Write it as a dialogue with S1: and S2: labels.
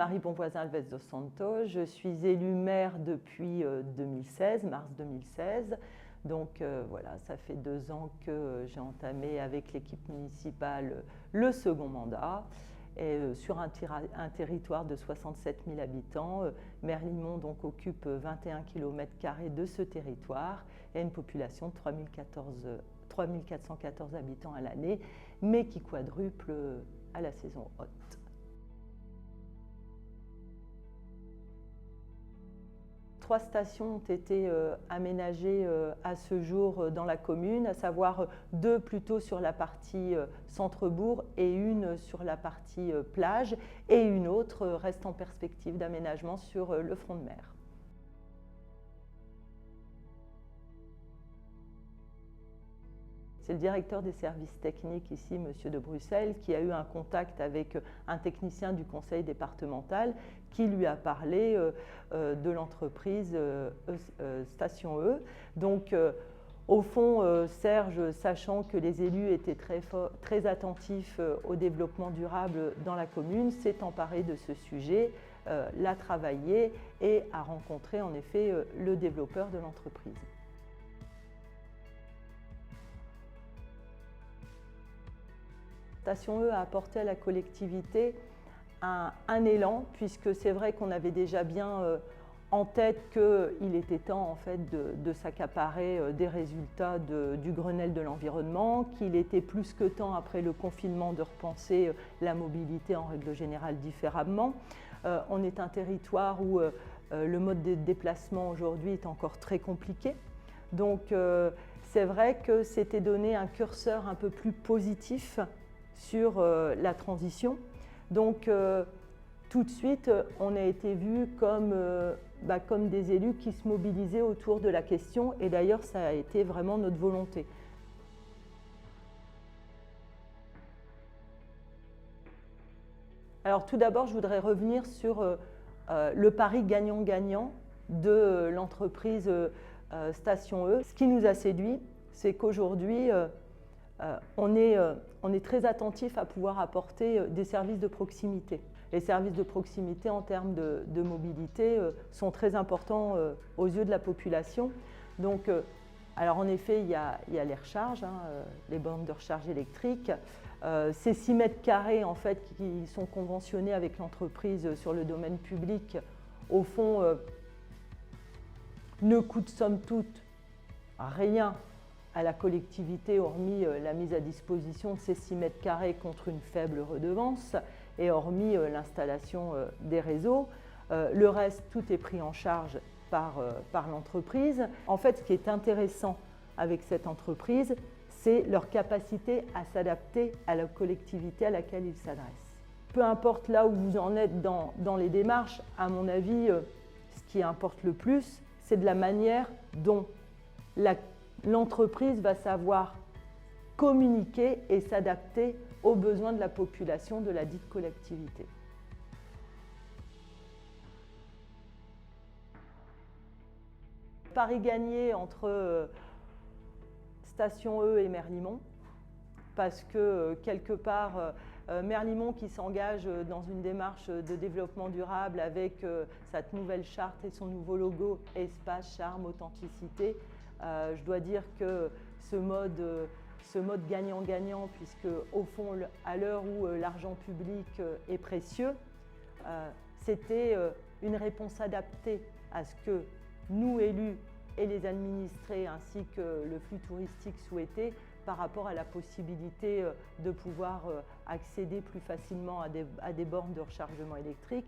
S1: Marie Bonvoisin Alves dos Santos, je suis élue maire depuis 2016, mars 2016. Donc voilà, ça fait 2 ans que j'ai entamé avec l'équipe municipale le second mandat. Et sur un territoire de 67 000 habitants, Merlimont donc occupe 21 km² de ce territoire et une population de 3 414 habitants à l'année, mais qui quadruple à la saison haute. 3 stations ont été aménagées à ce jour dans la commune, à savoir 2 plutôt sur la partie centre-bourg et une sur la partie plage, et une autre reste en perspective d'aménagement sur le front de mer. C'est le directeur des services techniques ici, M. de Bruxelles, qui a eu un contact avec un technicien du conseil départemental qui lui a parlé de l'entreprise Station E. Donc, au fond, Serge, sachant que les élus étaient très attentifs au développement durable dans la commune, s'est emparé de ce sujet, l'a travaillé et a rencontré en effet le développeur de l'entreprise. Station E a apporté à la collectivité un élan, puisque c'est vrai qu'on avait déjà bien en tête qu'il était temps en fait, de s'accaparer des résultats du Grenelle de l'environnement, qu'il était plus que temps après le confinement de repenser la mobilité en règle générale différemment. On est un territoire où le mode de déplacement aujourd'hui est encore très compliqué. Donc c'est vrai que c'était donné un curseur un peu plus positif sur la transition. Donc tout de suite, on a été vus comme des élus qui se mobilisaient autour de la question, et d'ailleurs ça a été vraiment notre volonté. Alors tout d'abord, je voudrais revenir sur le pari gagnant-gagnant de l'entreprise Station E. Ce qui nous a séduit, c'est qu'aujourd'hui, on est très attentif à pouvoir apporter des services de proximité. Les services de proximité en termes de mobilité sont très importants aux yeux de la population. Donc, alors en effet, il y a les recharges, les bornes de recharge électrique. Ces 6 m² en fait, qui sont conventionnés avec l'entreprise sur le domaine public, au fond, ne coûtent somme toute rien à la collectivité, hormis la mise à disposition de ces 6 m² contre une faible redevance et hormis l'installation des réseaux. Le reste, tout est pris en charge par l'entreprise. En fait, ce qui est intéressant avec cette entreprise, c'est leur capacité à s'adapter à la collectivité à laquelle ils s'adressent. Peu importe là où vous en êtes dans les démarches, à mon avis, ce qui importe le plus, c'est de la manière dont l'entreprise va savoir communiquer et s'adapter aux besoins de la population de la dite collectivité. Pari gagné entre Station E et Merlimont, parce que quelque part, Merlimont qui s'engage dans une démarche de développement durable avec sa nouvelle charte et son nouveau logo Espace, Charme, Authenticité. Je dois dire que ce mode gagnant-gagnant, puisque au fond, à l'heure où l'argent public est précieux, c'était une réponse adaptée à ce que nous, élus, et les administrés ainsi que le flux touristique souhaitaient par rapport à la possibilité de pouvoir accéder plus facilement à des bornes de rechargement électrique.